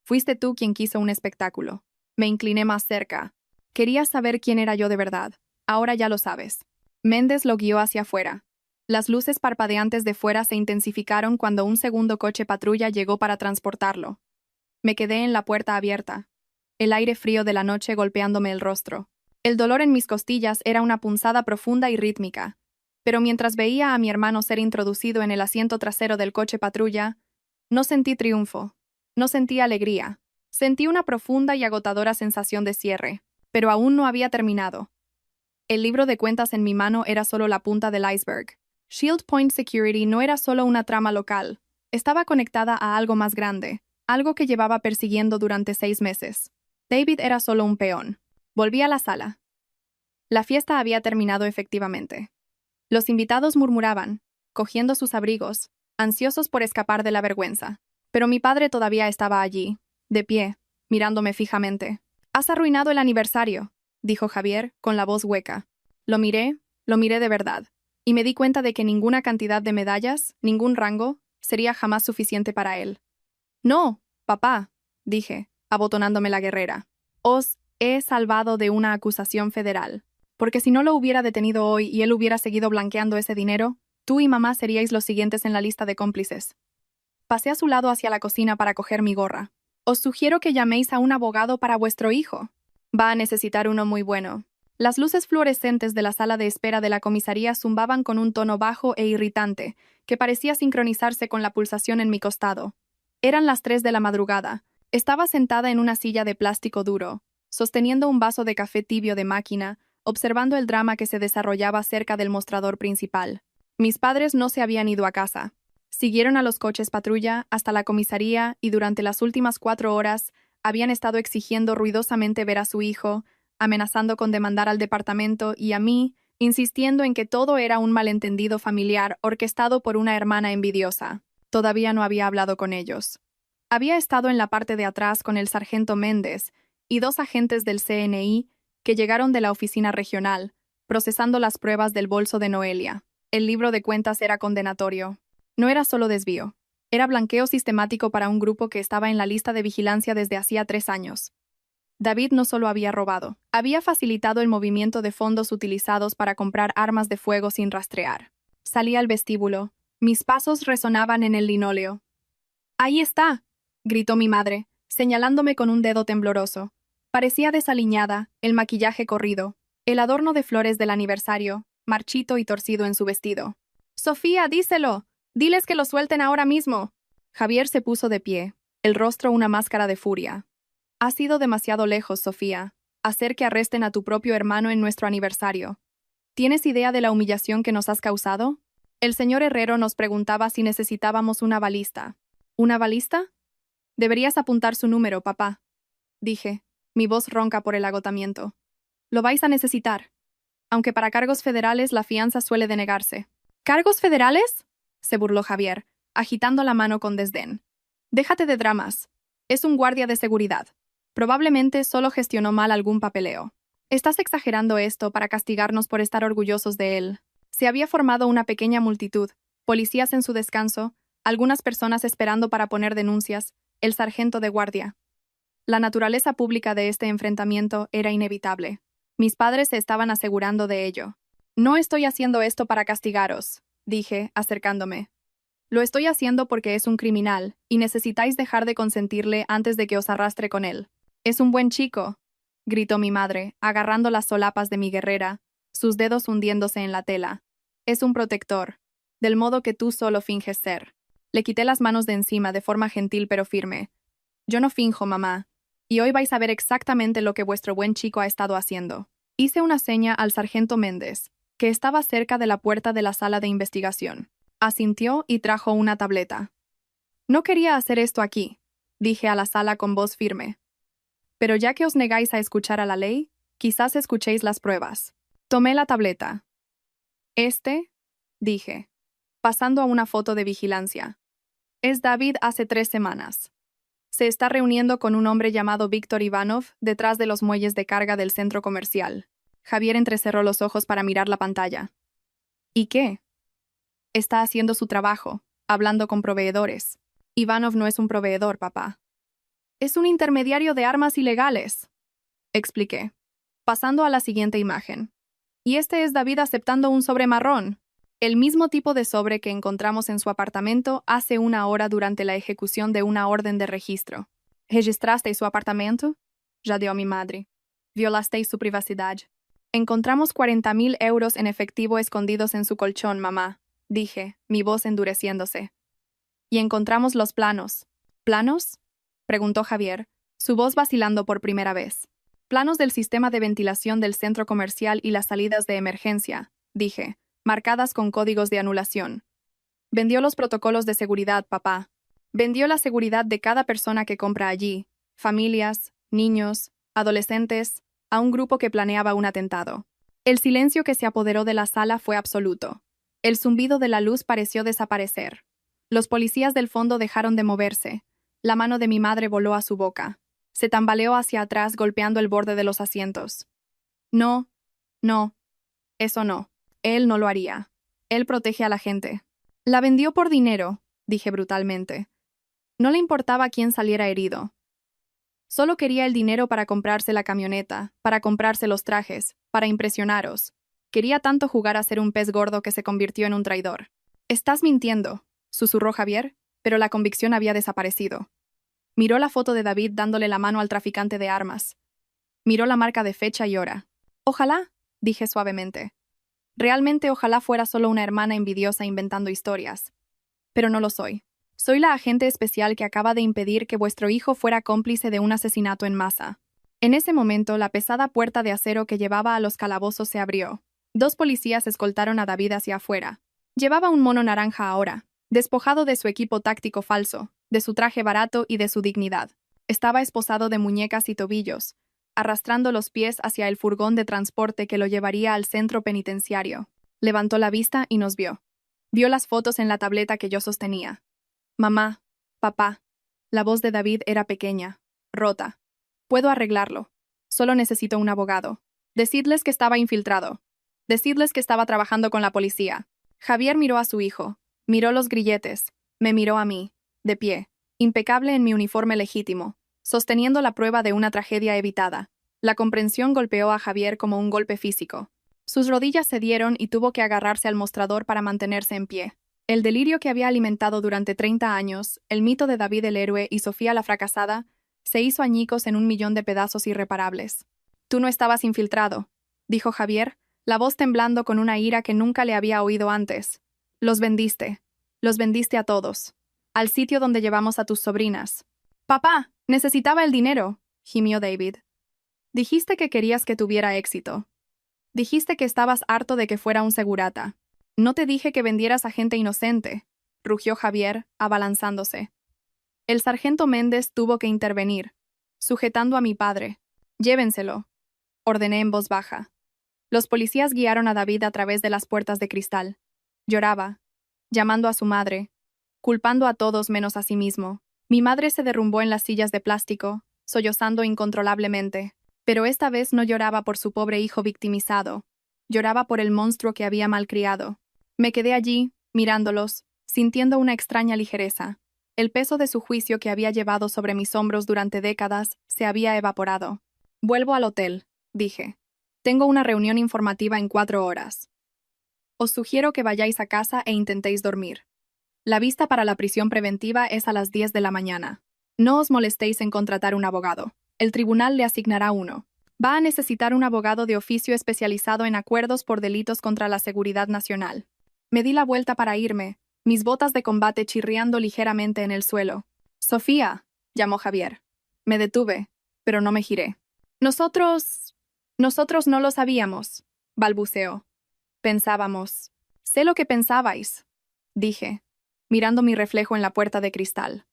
Fuiste tú quien quiso un espectáculo». Me incliné más cerca. Querías saber quién era yo de verdad. Ahora ya lo sabes. Méndez lo guió hacia afuera. Las luces parpadeantes de fuera se intensificaron cuando un segundo coche patrulla llegó para transportarlo. Me quedé en la puerta abierta, el aire frío de la noche golpeándome el rostro. El dolor en mis costillas era una punzada profunda y rítmica, pero mientras veía a mi hermano ser introducido en el asiento trasero del coche patrulla, no sentí triunfo, no sentí alegría, sentí una profunda y agotadora sensación de cierre, pero aún no había terminado. El libro de cuentas en mi mano era solo la punta del iceberg. Shield Point Security no era solo una trama local, estaba conectada a algo más grande, algo que llevaba persiguiendo durante 6 meses. David era solo un peón. Volví a la sala. La fiesta había terminado efectivamente. Los invitados murmuraban, cogiendo sus abrigos, ansiosos por escapar de la vergüenza. Pero mi padre todavía estaba allí, de pie, mirándome fijamente. «Has arruinado el aniversario», dijo Javier, con la voz hueca. Lo miré de verdad, y me di cuenta de que ninguna cantidad de medallas, ningún rango, sería jamás suficiente para él. «No, papá», dije, abotonándome la guerrera. «Os he salvado de una acusación federal. Porque si no lo hubiera detenido hoy y él hubiera seguido blanqueando ese dinero, tú y mamá seríais los siguientes en la lista de cómplices». Pasé a su lado hacia la cocina para coger mi gorra. «Os sugiero que llaméis a un abogado para vuestro hijo. Va a necesitar uno muy bueno». Las luces fluorescentes de la sala de espera de la comisaría zumbaban con un tono bajo e irritante, que parecía sincronizarse con la pulsación en mi costado. Eran las 3 de la madrugada. Estaba sentada en una silla de plástico duro, sosteniendo un vaso de café tibio de máquina, observando el drama que se desarrollaba cerca del mostrador principal. Mis padres no se habían ido a casa. Siguieron a los coches patrulla hasta la comisaría y durante las últimas 4 horas habían estado exigiendo ruidosamente ver a su hijo, amenazando con demandar al departamento y a mí, insistiendo en que todo era un malentendido familiar orquestado por una hermana envidiosa. Todavía no había hablado con ellos. Había estado en la parte de atrás con el sargento Méndez y 2 agentes del CNI que llegaron de la oficina regional, procesando las pruebas del bolso de Noelia. El libro de cuentas era condenatorio. No era solo desvío. Era blanqueo sistemático para un grupo que estaba en la lista de vigilancia desde hacía 3 años. David no solo había robado, había facilitado el movimiento de fondos utilizados para comprar armas de fuego sin rastrear. Salí al vestíbulo. Mis pasos resonaban en el linóleo. «¡Ahí está!», gritó mi madre, señalándome con un dedo tembloroso. Parecía desaliñada, el maquillaje corrido, el adorno de flores del aniversario, marchito y torcido en su vestido. «Sofía, díselo. Diles que lo suelten ahora mismo». Javier se puso de pie, el rostro una máscara de furia. «Has ido demasiado lejos, Sofía. Hacer que arresten a tu propio hermano en nuestro aniversario. ¿Tienes idea de la humillación que nos has causado?» El señor Herrero nos preguntaba si necesitábamos una balista. «¿Una balista?» «Deberías apuntar su número, papá», dije, mi voz ronca por el agotamiento. «Lo vais a necesitar. Aunque para cargos federales la fianza suele denegarse». «¿Cargos federales?», se burló Javier, agitando la mano con desdén. «Déjate de dramas. Es un guardia de seguridad. Probablemente solo gestionó mal algún papeleo. Estás exagerando esto para castigarnos por estar orgullosos de él». Se había formado una pequeña multitud, policías en su descanso, algunas personas esperando para poner denuncias, el sargento de guardia. La naturaleza pública de este enfrentamiento era inevitable. Mis padres se estaban asegurando de ello. No estoy haciendo esto para castigaros, dije, acercándome. Lo estoy haciendo porque es un criminal, y necesitáis dejar de consentirle antes de que os arrastre con él. Es un buen chico, gritó mi madre, agarrando las solapas de mi guerrera, sus dedos hundiéndose en la tela. Es un protector, del modo que tú solo finges ser. Le quité las manos de encima de forma gentil pero firme. Yo no finjo, mamá, y hoy vais a ver exactamente lo que vuestro buen chico ha estado haciendo. Hice una seña al sargento Méndez, que estaba cerca de la puerta de la sala de investigación. Asintió y trajo una tableta. No quería hacer esto aquí, dije a la sala con voz firme. Pero ya que os negáis a escuchar a la ley, quizás escuchéis las pruebas. Tomé la tableta. Dije, pasando a una foto de vigilancia. Es David hace 3 semanas. Se está reuniendo con un hombre llamado Víctor Ivanov detrás de los muelles de carga del centro comercial. Javier entrecerró los ojos para mirar la pantalla. ¿Y qué? Está haciendo su trabajo, hablando con proveedores. Ivanov no es un proveedor, papá. Es un intermediario de armas ilegales, expliqué, pasando a la siguiente imagen. Y este es David aceptando un sobre marrón, el mismo tipo de sobre que encontramos en su apartamento hace 1 hora durante la ejecución de una orden de registro. ¿Registrasteis su apartamento? Jadeó mi madre. Violasteis su privacidad. Encontramos 40.000 euros en efectivo escondidos en su colchón, mamá, dije, mi voz endureciéndose. Y encontramos los planos. ¿Planos? Preguntó Javier, su voz vacilando por primera vez. Planos del sistema de ventilación del centro comercial y las salidas de emergencia, dije, marcadas con códigos de anulación. Vendió los protocolos de seguridad, papá. Vendió la seguridad de cada persona que compra allí, familias, niños, adolescentes, a un grupo que planeaba un atentado. El silencio que se apoderó de la sala fue absoluto. El zumbido de la luz pareció desaparecer. Los policías del fondo dejaron de moverse. La mano de mi madre voló a su boca. Se tambaleó hacia atrás golpeando el borde de los asientos. No, eso no. Él no lo haría. Él protege a la gente. La vendió por dinero, dije brutalmente. No le importaba quién saliera herido. Solo quería el dinero para comprarse la camioneta, para comprarse los trajes, para impresionaros. Quería tanto jugar a ser un pez gordo que se convirtió en un traidor. Estás mintiendo, susurró Javier, pero la convicción había desaparecido. Miró la foto de David dándole la mano al traficante de armas. Miró la marca de fecha y hora. Ojalá, dije suavemente. Realmente ojalá fuera solo una hermana envidiosa inventando historias. Pero no lo soy. Soy la agente especial que acaba de impedir que vuestro hijo fuera cómplice de un asesinato en masa. En ese momento, la pesada puerta de acero que llevaba a los calabozos se abrió. 2 policías escoltaron a David hacia afuera. Llevaba un mono naranja ahora, despojado de su equipo táctico falso, de su traje barato y de su dignidad. Estaba esposado de muñecas y tobillos, arrastrando los pies hacia el furgón de transporte que lo llevaría al centro penitenciario. Levantó la vista y nos vio. Vio las fotos en la tableta que yo sostenía. Mamá, papá. La voz de David era pequeña, rota. Puedo arreglarlo. Solo necesito un abogado. Decidles que estaba infiltrado. Decidles que estaba trabajando con la policía. Javier miró a su hijo. Miró los grilletes. Me miró a mí, de pie, impecable en mi uniforme legítimo, sosteniendo la prueba de una tragedia evitada. La comprensión golpeó a Javier como un golpe físico. Sus rodillas cedieron y tuvo que agarrarse al mostrador para mantenerse en pie. El delirio que había alimentado durante 30 años, el mito de David el héroe y Sofía la fracasada, se hizo añicos en 1.000.000 de pedazos irreparables. Tú no estabas infiltrado, dijo Javier, la voz temblando con una ira que nunca le había oído antes. Los vendiste a todos. Al sitio donde llevamos a tus sobrinas. Papá, necesitaba el dinero, gimió David. Dijiste que querías que tuviera éxito. Dijiste que estabas harto de que fuera un segurata. No te dije que vendieras a gente inocente, rugió Javier, abalanzándose. El sargento Méndez tuvo que intervenir, sujetando a mi padre. Llévenselo, ordené en voz baja. Los policías guiaron a David a través de las puertas de cristal. Lloraba, llamando a su madre, culpando a todos menos a sí mismo. Mi madre se derrumbó en las sillas de plástico, sollozando incontrolablemente, pero esta vez no lloraba por su pobre hijo victimizado, lloraba por el monstruo que había malcriado. Me quedé allí, mirándolos, sintiendo una extraña ligereza. El peso de su juicio que había llevado sobre mis hombros durante décadas se había evaporado. Vuelvo al hotel, dije. Tengo una reunión informativa en 4 horas. Os sugiero que vayáis a casa e intentéis dormir. La vista para la prisión preventiva es a las 10 de la mañana. No os molestéis en contratar un abogado. El tribunal le asignará uno. Va a necesitar un abogado de oficio especializado en acuerdos por delitos contra la seguridad nacional. Me di la vuelta para irme, mis botas de combate chirriando ligeramente en el suelo. «Sofía», llamó Javier. Me detuve, pero no me giré. Nosotros no lo sabíamos», balbuceó. «Pensábamos». «Sé lo que pensabais», dije, mirando mi reflejo en la puerta de cristal.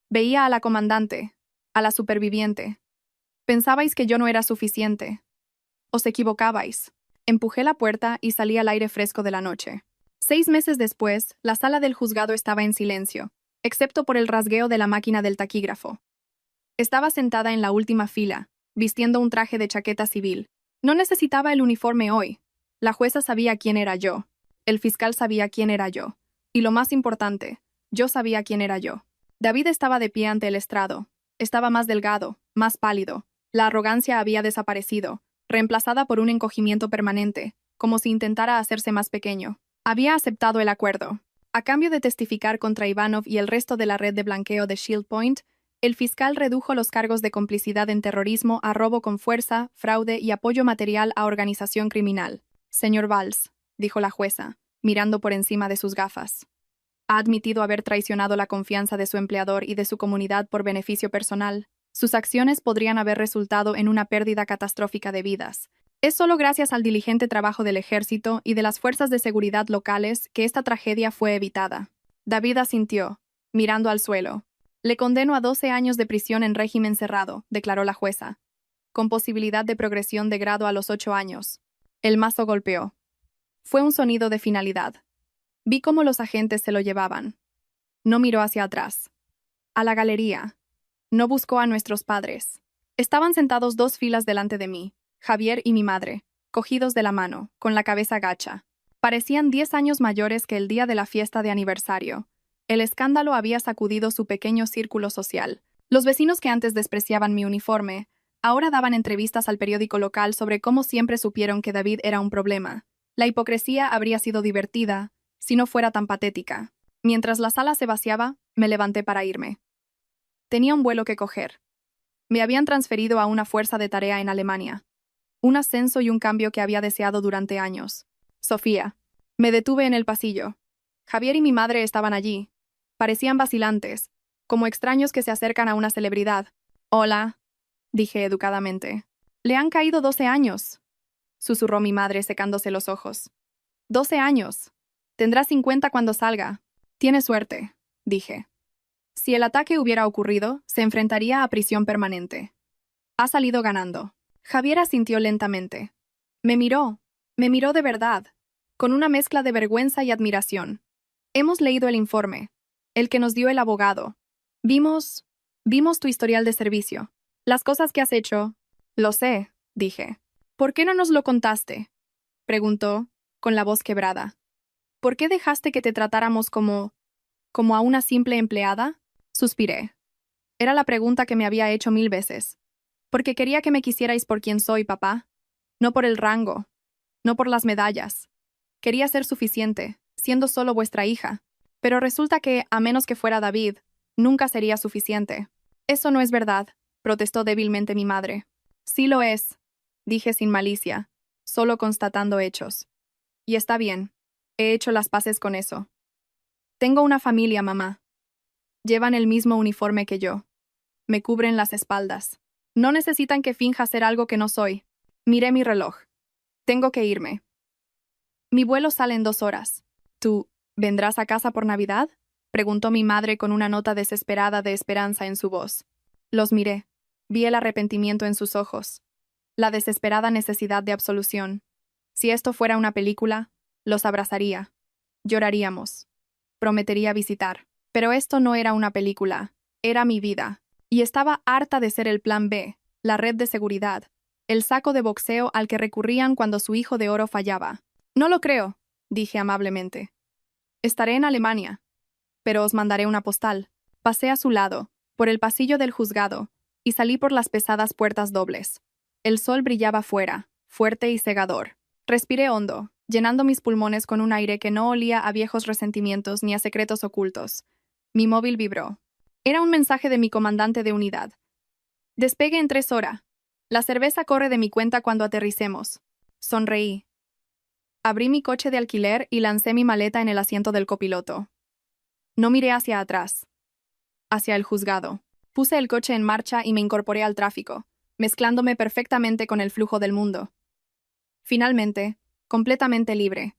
Veía a la comandante, a la superviviente. Pensabais que yo no era suficiente. Os equivocabais. Empujé la puerta y salí al aire fresco de la noche. 6 meses después, la sala del juzgado estaba en silencio, excepto por el rasgueo de la máquina del taquígrafo. Estaba sentada en la última fila, vistiendo un traje de chaqueta civil. No necesitaba el uniforme hoy. La jueza sabía quién era yo. El fiscal sabía quién era yo. Y lo más importante, yo sabía quién era yo. David estaba de pie ante el estrado. Estaba más delgado, más pálido. La arrogancia había desaparecido, reemplazada por un encogimiento permanente, como si intentara hacerse más pequeño. Había aceptado el acuerdo. A cambio de testificar contra Ivanov y el resto de la red de blanqueo de Shield Point, el fiscal redujo los cargos de complicidad en terrorismo a robo con fuerza, fraude y apoyo material a organización criminal. «Señor Valls», dijo la jueza, mirando por encima de sus gafas. «Ha admitido haber traicionado la confianza de su empleador y de su comunidad por beneficio personal. Sus acciones podrían haber resultado en una pérdida catastrófica de vidas. Es solo gracias al diligente trabajo del ejército y de las fuerzas de seguridad locales que esta tragedia fue evitada». David asintió, mirando al suelo. «Le condeno a 12 años de prisión en régimen cerrado», declaró la jueza, con posibilidad de progresión de grado a los 8 años. El mazo golpeó. Fue un sonido de finalidad. Vi cómo los agentes se lo llevaban. No miró hacia atrás. A la galería. No buscó a nuestros padres. Estaban sentados 2 filas delante de mí, Javier y mi madre, cogidos de la mano, con la cabeza gacha. Parecían 10 años mayores que el día de la fiesta de aniversario. El escándalo había sacudido su pequeño círculo social. Los vecinos que antes despreciaban mi uniforme, ahora daban entrevistas al periódico local sobre cómo siempre supieron que David era un problema. La hipocresía habría sido divertida, si no fuera tan patética. Mientras la sala se vaciaba, me levanté para irme. Tenía un vuelo que coger. Me habían transferido a una fuerza de tarea en Alemania. Un ascenso y un cambio que había deseado durante años. «Sofía». Me detuve en el pasillo. Javier y mi madre estaban allí. Parecían vacilantes, como extraños que se acercan a una celebridad. «Hola», dije educadamente. «Le han caído 12 años», susurró mi madre secándose los ojos. «12 años. Tendrá 50 cuando salga». «Tiene suerte», dije. Si el ataque hubiera ocurrido, se enfrentaría a prisión permanente. Ha salido ganando. Javier asintió lentamente. Me miró de verdad, con una mezcla de vergüenza y admiración. Hemos leído el informe, el que nos dio el abogado. Vimos tu historial de servicio. Las cosas que has hecho. Lo sé, dije. ¿Por qué no nos lo contaste?, preguntó, con la voz quebrada. ¿Por qué dejaste que te tratáramos como a una simple empleada? Suspiré. Era la pregunta que me había hecho 1000 veces. Porque quería que me quisierais por quien soy, papá. No por el rango. No por las medallas. Quería ser suficiente, siendo solo vuestra hija. Pero resulta que, a menos que fuera David, nunca sería suficiente. Eso no es verdad, protestó débilmente mi madre. Sí lo es, dije sin malicia, solo constatando hechos. Y está bien. He hecho las paces con eso. Tengo una familia, mamá. Llevan el mismo uniforme que yo. Me cubren las espaldas. No necesitan que finja ser algo que no soy. Miré mi reloj. Tengo que irme. Mi vuelo sale en 2 horas. ¿Tú vendrás a casa por Navidad?, preguntó mi madre con una nota desesperada de esperanza en su voz. Los miré. Vi el arrepentimiento en sus ojos. La desesperada necesidad de absolución. Si esto fuera una película, los abrazaría. Lloraríamos. Prometería visitar. Pero esto no era una película. Era mi vida. Y estaba harta de ser el plan B, la red de seguridad, el saco de boxeo al que recurrían cuando su hijo de oro fallaba. No lo creo, dije amablemente. Estaré en Alemania. Pero os mandaré una postal. Pasé a su lado, por el pasillo del juzgado, y salí por las pesadas puertas dobles. El sol brillaba fuera, fuerte y cegador. Respiré hondo, llenando mis pulmones con un aire que no olía a viejos resentimientos ni a secretos ocultos. Mi móvil vibró. Era un mensaje de mi comandante de unidad. Despegue en 3 horas. La cerveza corre de mi cuenta cuando aterricemos. Sonreí. Abrí mi coche de alquiler y lancé mi maleta en el asiento del copiloto. No miré hacia atrás. Hacia el juzgado. Puse el coche en marcha y me incorporé al tráfico, mezclándome perfectamente con el flujo del mundo. Finalmente, completamente libre,